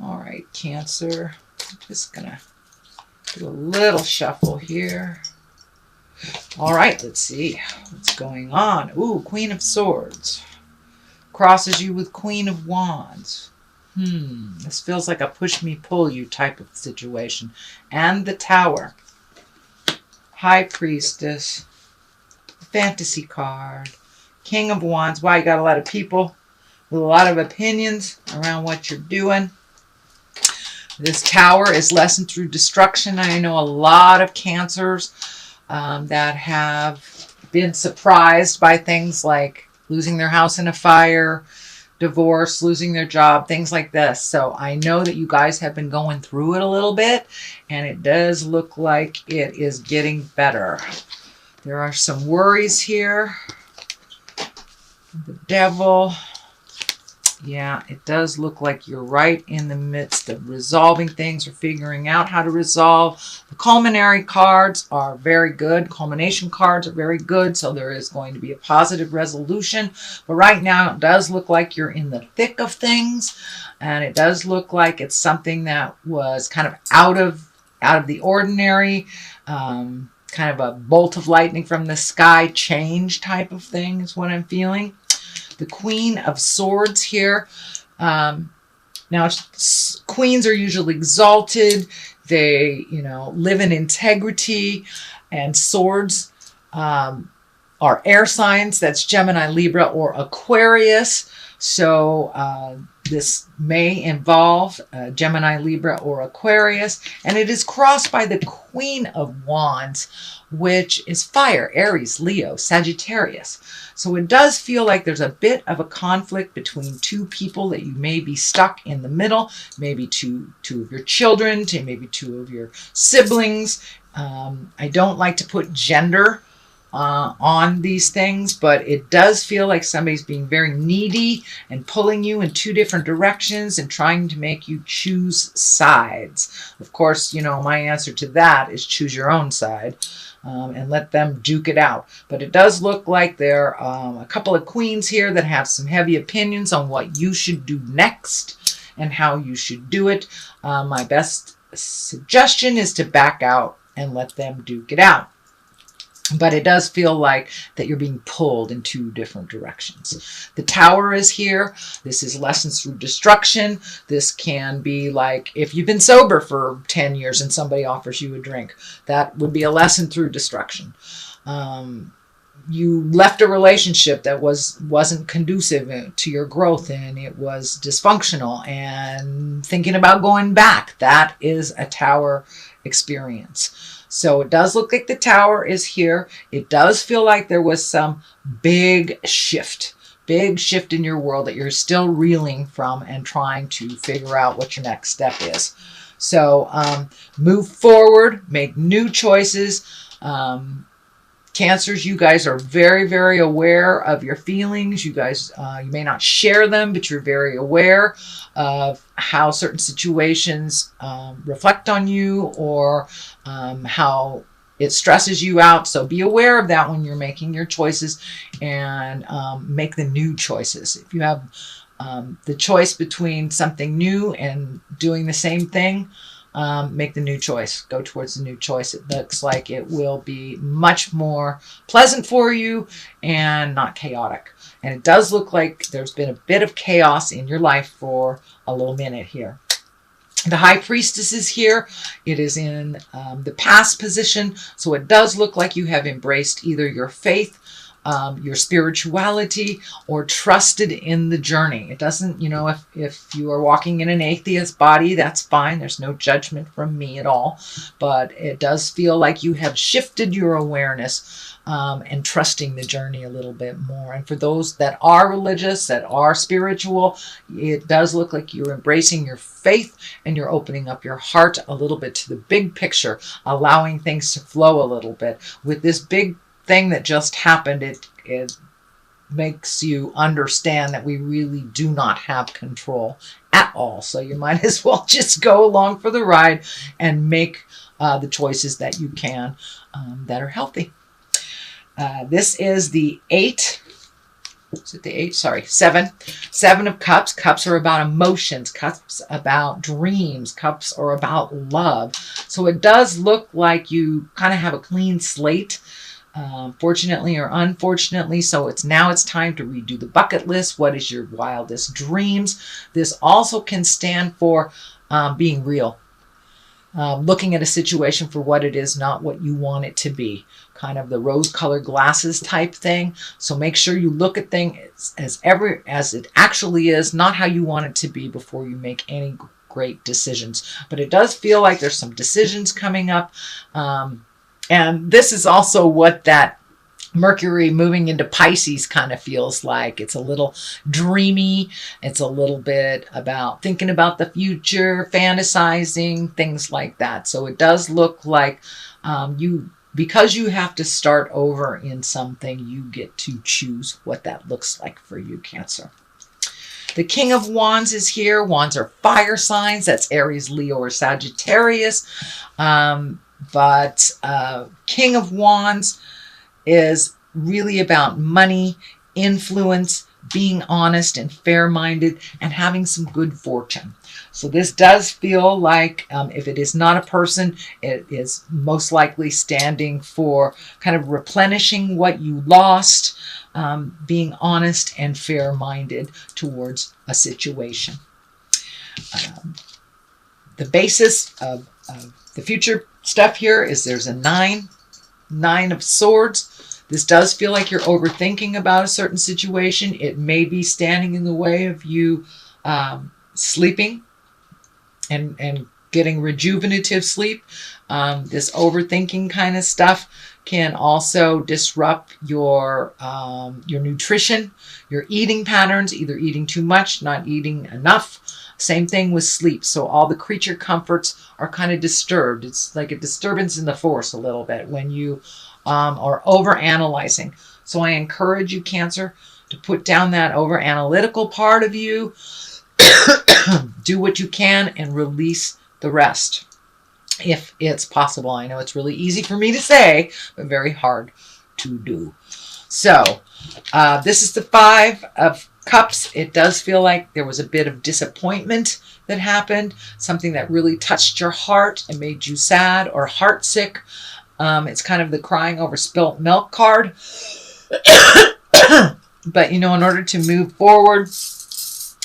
All right, Cancer. I'm just going to do a little shuffle here. All right, let's see what's going on. Ooh, Queen of Swords. Crosses you with Queen of Wands. This feels like a push-me-pull-you type of situation. And the Tower. High Priestess. Fantasy card. King of Wands. Wow, you got a lot of people with a lot of opinions around what you're doing. This Tower is lesson through destruction. I know a lot of Cancers that have been surprised by things like losing their house in a fire, divorce, losing their job, things like this. So I know that you guys have been going through it a little bit, and it does look like it is getting better. There are some worries here. The Devil. Yeah, it does look like you're right in the midst of resolving things or figuring out how to resolve. The culminary cards are very good. Culmination cards are very good. So there is going to be a positive resolution. But right now it does look like you're in the thick of things. And it does look like it's something that was kind of out of the ordinary. Kind of a bolt of lightning from the sky change type of thing is what I'm feeling. The Queen of Swords here. Now, queens are usually exalted. They, live in integrity. And swords are air signs. That's Gemini, Libra, or Aquarius. So this may involve Gemini, Libra, or Aquarius. And it is crossed by the Queen of Wands, which is fire, Aries, Leo, Sagittarius. So it does feel like there's a bit of a conflict between two people that you may be stuck in the middle, maybe two of your children, maybe two of your siblings. I don't like to put gender on these things, but it does feel like somebody's being very needy and pulling you in two different directions and trying to make you choose sides. Of course, my answer to that is choose your own side. And let them duke it out. But it does look like there are a couple of queens here that have some heavy opinions on what you should do next and how you should do it. My best suggestion is to back out and let them duke it out. But it does feel like that you're being pulled in two different directions. The Tower is here. This is lessons through destruction. This can be like if you've been sober for 10 years and somebody offers you a drink. That would be a lesson through destruction. You left a relationship that wasn't conducive to your growth and it was dysfunctional and thinking about going back. That is a Tower experience. So it does look like the Tower is here. It does feel like there was some big shift in your world that you're still reeling from and trying to figure out what your next step is. So move forward, make new choices. Cancers, you guys are very, very aware of your feelings. You guys, you may not share them, but you're very aware of how certain situations reflect on you or how it stresses you out. So be aware of that when you're making your choices and make the new choices. If you have the choice between something new and doing the same thing, make the new choice. Go towards the new choice. It looks like it will be much more pleasant for you and not chaotic. And it does look like there's been a bit of chaos in your life for a little minute here. The High Priestess is here. It is in the past position. So it does look like you have embraced either your faith, your spirituality, or trusted in the journey. It doesn't, if you are walking in an atheist body, that's fine. There's no judgment from me at all. But it does feel like you have shifted your awareness and trusting the journey a little bit more. And for those that are religious, that are spiritual, it does look like you're embracing your faith and you're opening up your heart a little bit to the big picture, allowing things to flow a little bit. With this big thing that just happened, it makes you understand that we really do not have control at all. So you might as well just go along for the ride and make the choices that you can that are healthy. This is the 8 is it the 8? Sorry, 7. 7 of Cups. Cups are about emotions. Cups about dreams. Cups are about love. So it does look like you kind of have a clean slate, fortunately or unfortunately. So it's time to redo the bucket list. What is your wildest dreams? This also can stand for being real. Looking at a situation for what it is, not what you want it to be. Kind of the rose-colored glasses type thing. So make sure you look at things as it actually is, not how you want it to be before you make any great decisions. But it does feel like there's some decisions coming up. And this is also what that Mercury moving into Pisces kind of feels like. It's a little dreamy. It's a little bit about thinking about the future, fantasizing, things like that. So it does look like because you have to start over in something, you get to choose what that looks like for you, Cancer. The King of Wands is here. Wands are fire signs. That's Aries, Leo, or Sagittarius. But King of Wands is really about money, influence, being honest and fair-minded, and having some good fortune. So this does feel like, if it is not a person, it is most likely standing for kind of replenishing what you lost, being honest and fair-minded towards a situation. The basis of the future stuff here is there's a 9 of Swords. This does feel like you're overthinking about a certain situation. It may be standing in the way of you sleeping and getting rejuvenative sleep. This overthinking kind of stuff can also disrupt your nutrition, your eating patterns, either eating too much, not eating enough. Same thing with sleep. So all the creature comforts are kind of disturbed. It's like a disturbance in the force a little bit when you are over-analyzing. So I encourage you, Cancer, to put down that over-analytical part of you. Do what you can and release the rest, if it's possible. I know it's really easy for me to say, but very hard to do. So this is the 5 of Cups. It does feel like there was a bit of disappointment that happened, something that really touched your heart and made you sad or heartsick. It's kind of the crying over spilt milk card. But, in order to move forward,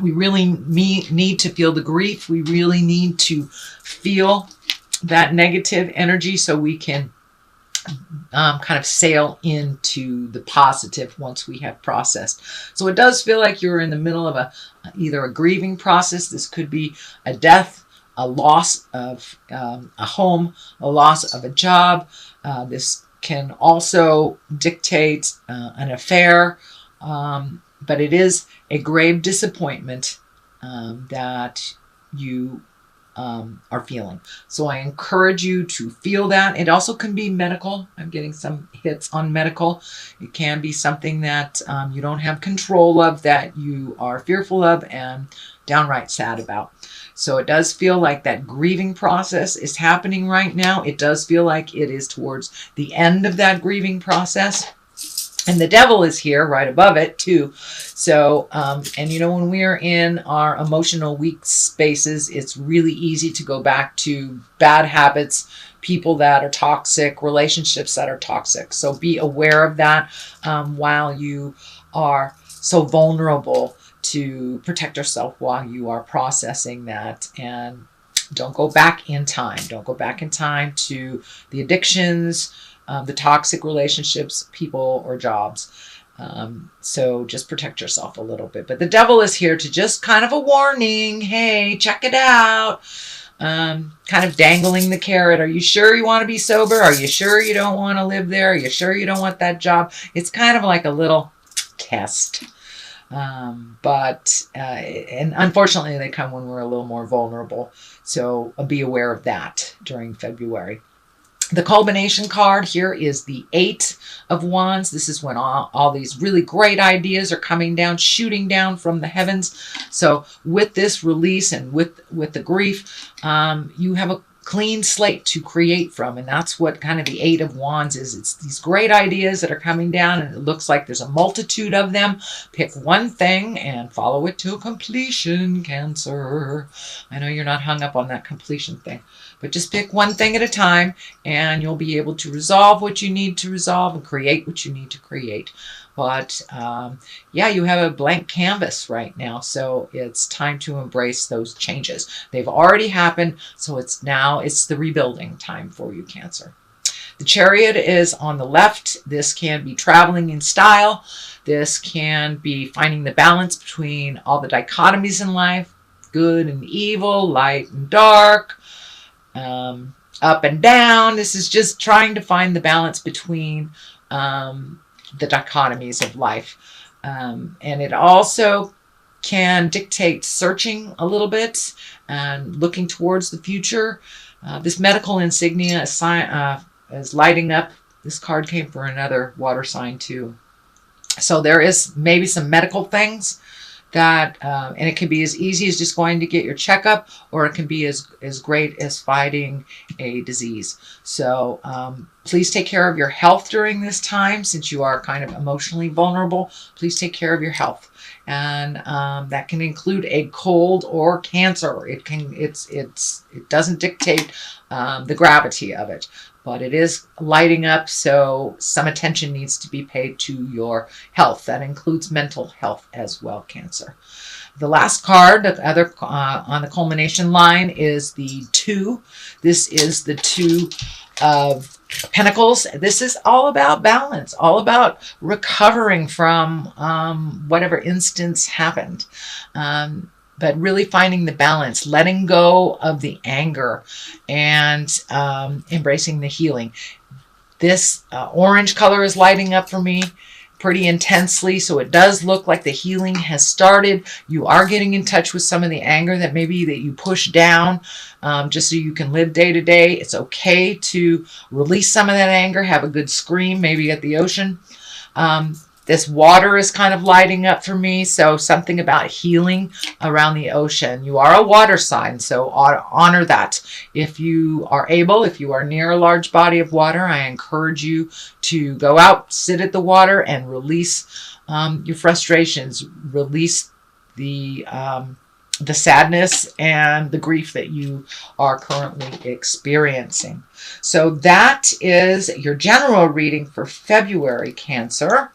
we really need to feel the grief. We really need to feel that negative energy so we can kind of sail into the positive once we have processed. So it does feel like you're in the middle of either a grieving process. This could be a death, a loss of a home, a loss of a job. This can also dictate an affair, but it is a grave disappointment that you are feeling. So I encourage you to feel that. It also can be medical. I'm getting some hits on medical. It can be something that you don't have control of, that you are fearful of and downright sad about. So it does feel like that grieving process is happening right now. It does feel like it is towards the end of that grieving process. And the Devil is here right above it too. So, and when we are in our emotional weak spaces, it's really easy to go back to bad habits, people that are toxic, relationships that are toxic. So be aware of that while you are so vulnerable to protect yourself while you are processing that. And don't go back in time. Don't go back in time to the addictions, the toxic relationships, people, or jobs. So just protect yourself a little bit. But the Devil is here to just kind of a warning. Hey, check it out. Kind of dangling the carrot. Are you sure you want to be sober? Are you sure you don't want to live there? Are you sure you don't want that job? It's kind of like a little test. But unfortunately, they come when we're a little more vulnerable. So be aware of that during February. The culmination card here is the 8 of Wands. This is when all these really great ideas are coming down, shooting down from the heavens. So with this release and with the grief, you have a clean slate to create from. And that's what kind of the Eight of Wands is. It's these great ideas that are coming down, and it looks like there's a multitude of them. Pick one thing and follow it to completion, Cancer. I know you're not hung up on that completion thing, but just pick one thing at a time, and you'll be able to resolve what you need to resolve and create what you need to create. But yeah, you have a blank canvas right now, so it's time to embrace those changes. They've already happened, so it's the rebuilding time for you, Cancer. The Chariot is on the left. This can be traveling in style. This can be finding the balance between all the dichotomies in life, good and evil, light and dark, up and down. This is just trying to find the balance between the dichotomies of life. And it also can dictate searching a little bit and looking towards the future. This medical insignia is lighting up. This card came for another water sign too. So there is maybe some medical things that, and it can be as easy as just going to get your checkup, or it can be as great as fighting a disease. So please take care of your health during this time, since you are kind of emotionally vulnerable. Please take care of your health, and that can include a cold or cancer. It doesn't dictate the gravity of it, but it is lighting up, so some attention needs to be paid to your health. That includes mental health as well, Cancer. The last card, the other on the culmination line, is the 2. This is the 2 of Pentacles. This is all about balance, all about recovering from whatever instance happened. But really finding the balance, letting go of the anger, and embracing the healing. This orange color is lighting up for me pretty intensely, so it does look like the healing has started. You are getting in touch with some of the anger that maybe that you push down, just so you can live day to day. It's okay to release some of that anger, have a good scream, maybe at the ocean. This water is kind of lighting up for me, so something about healing around the ocean. You are a water sign, so honor that. If you are able, if you are near a large body of water, I encourage you to go out, sit at the water, and release your frustrations, release the sadness and the grief that you are currently experiencing. So that is your general reading for February, Cancer.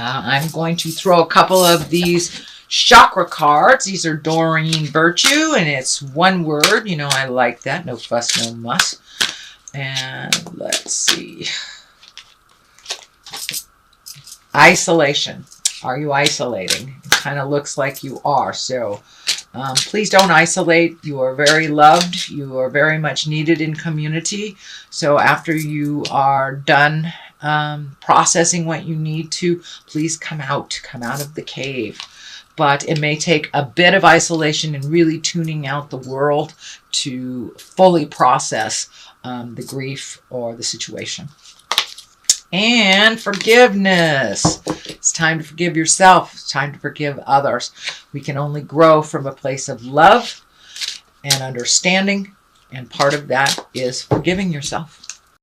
I'm going to throw a couple of these chakra cards. These are Doreen Virtue, and it's one word. You know, I like that. No fuss, no muss. And let's see. Isolation. Are you isolating? It kind of looks like you are. So please don't isolate. You are very loved. You are very much needed in community. So after you are done processing what you need to, please come out of the cave. But it may take a bit of isolation and really tuning out the world to fully process the grief or the situation. And forgiveness. It's time to forgive yourself. It's time to forgive others. We can only grow from a place of love and understanding, and part of that is forgiving yourself.